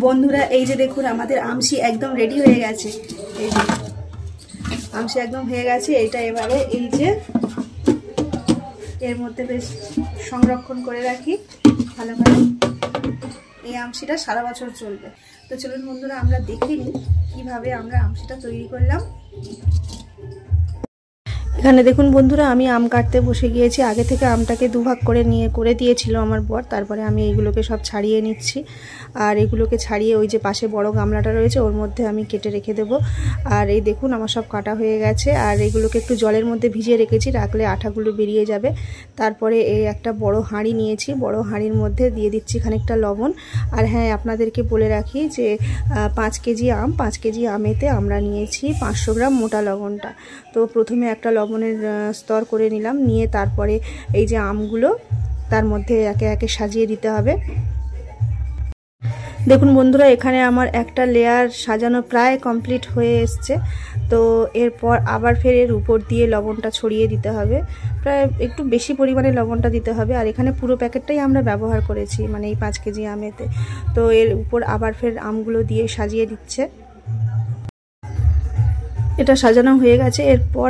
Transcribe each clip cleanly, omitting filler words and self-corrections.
বন্ধুরা এই যে দেখুন আমাদের আমসি একদম রেডি হয়ে গেছে। এই যে আমসি একদম হয়ে গেছে। এইটা এবারে এই যে এর মধ্যে বেশ সংরক্ষণ করে রাখি ভালোভাবে। এই আমসিটা সারা বছর চলবে। তো চলুন বন্ধুরা আমরা দেখে নিই কিভাবে আমরা আমসিটা তৈরি করলাম। এখানে দেখুন বন্ধুরা আমি আম কাটতে বসে গিয়েছি। আগে থেকে আমটাকে দুভাগ করে দিয়েছিল আমার বর। তারপরে আমি এইগুলোকে সব ছাড়িয়ে নিচ্ছি। আর এগুলোকে ছাড়িয়ে ওই যে পাশে বড় গামলাটা রয়েছে ওর মধ্যে আমি কেটে রেখে দেব। আর এই দেখুন আমার সব কাটা হয়ে গেছে। আর এগুলোকে একটু জলের মধ্যে ভিজিয়ে রেখেছি, রাখলে আঠাগুলো বেরিয়ে যাবে। তারপরে এই একটা বড় হাঁড়ি নিয়েছি, বড় হাঁড়ির মধ্যে দিয়ে দিচ্ছি খানিকটা লবণ। আর হ্যাঁ, আপনাদেরকে বলে রাখি যে 5 কেজি আম, 5 কেজি আমেতে আমরা নিয়েছি 500 গ্রাম মোটা লবণটা। তো প্রথমে একটা লবণের স্তর করে নিলাম, নিয়ে তারপরে এই যে আমগুলো তার মধ্যে একে একে সাজিয়ে দিতে হবে। দেখুন বন্ধুরা এখানে আমার একটা লেয়ার সাজানো প্রায় কমপ্লিট হয়ে এসছে। তো এরপর আবার ফের এর উপর দিয়ে লবণটা ছড়িয়ে দিতে হবে। প্রায় একটু বেশি পরিমাণে লবণটা দিতে হবে। আর এখানে পুরো প্যাকেটটাই আমরা ব্যবহার করেছি, মানে এই 5 কেজি আমেতে। তো এর উপর আবার ফের আমগুলো দিয়ে সাজিয়ে দিচ্ছে। এটা সাজানো হয়ে গেছে। এরপর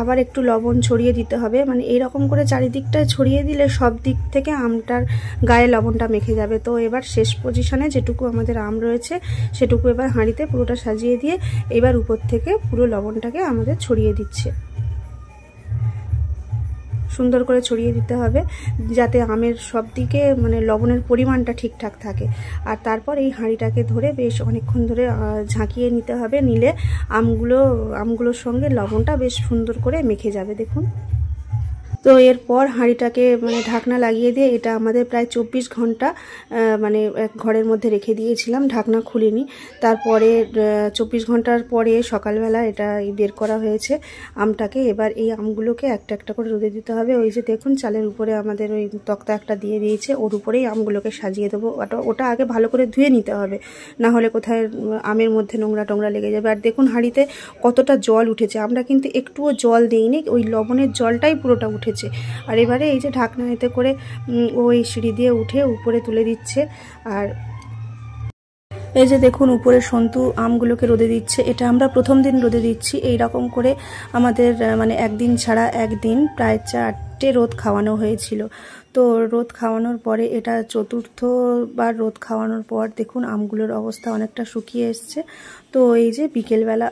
আবার একটু লবণ ছড়িয়ে দিতে হবে, মানে এইরকম করে চারিদিকটায় ছড়িয়ে দিলে সব দিক থেকে আমটার গায়ে লবণটা মেখে যাবে। তো এবার শেষ পজিশনে যেটুকু আমাদের আম রয়েছে সেটুকু এবার হাঁড়িতে পুরোটা সাজিয়ে দিয়ে এবার উপর থেকে পুরো লবণটাকে আমাদের ছড়িয়ে দিচ্ছে। সুন্দর করে ছড়িয়ে দিতে হবে যাতে আমের সব দিকে মানে লবণের পরিমাণটা ঠিকঠাক থাকে। আর তারপর এই হাঁড়িটাকে ধরে বেশ অনেকক্ষণ ধরে ঝাঁকিয়ে নিতে হবে, নিলে আমগুলোর সঙ্গে লবণটা বেশ সুন্দর করে মেখে যাবে। দেখুন, তো এরপর হাঁড়িটাকে মানে ঢাকনা লাগিয়ে দিয়ে এটা আমাদের প্রায় 24 ঘন্টা মানে ঘরের মধ্যে রেখে দিয়েছিলাম, ঢাকনা খুলিনি। তারপরে 24 ঘন্টার পরে সকালবেলা এটা বের করা হয়েছে আমটাকে। এবার এই আমগুলোকে একটা একটা করে রোদে দিতে হবে। ওই যে দেখুন চালের উপরে আমাদের ওই তক্তা একটা দিয়ে দিয়েছে, ওর উপরেই আমগুলোকে সাজিয়ে দেবো। ওটা আগে ভালো করে ধুয়ে নিতে হবে, না হলে কোথায় আমের মধ্যে নোংরা টোংরা লেগে যাবে। আর দেখুন হাঁড়িতে কতটা জল উঠেছে, আমরা কিন্তু একটুও জল দিইনি, ওই লবণের জলটাই পুরোটা উঠেছে। আর এবারে এই যে ঢাকনা এতে করে ওই সিঁড়ি দিয়ে উঠে উপরে তুলে দিচ্ছে। আর এই যে দেখুন উপরে সন্তু আমগুলোকে রোদে দিচ্ছে। এটা আমরা প্রথম দিন রোদে দিচ্ছি। এই রকম করে আমাদের মানে একদিন ছাড়া একদিন প্রায় 4টে রোদ খাওয়ানো হয়েছিল। তো রোদ খাওয়ানোর পরে এটা 4র্থবার রোদ খাওয়ানোর পর দেখুন আমগুলোর অবস্থা অনেকটা শুকিয়ে এসছে। তো এই যে বিকেলবেলা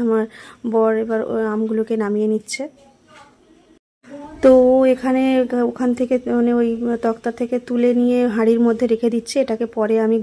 আমার বর এবার আমগুলোকে নামিয়ে নিচ্ছে। তো ওখান থেকে মানে ওই তক্তা থেকে তুলে নিয়ে হাঁড়ির মধ্যে রেখে দিচ্ছে। এটাকে পরে আমি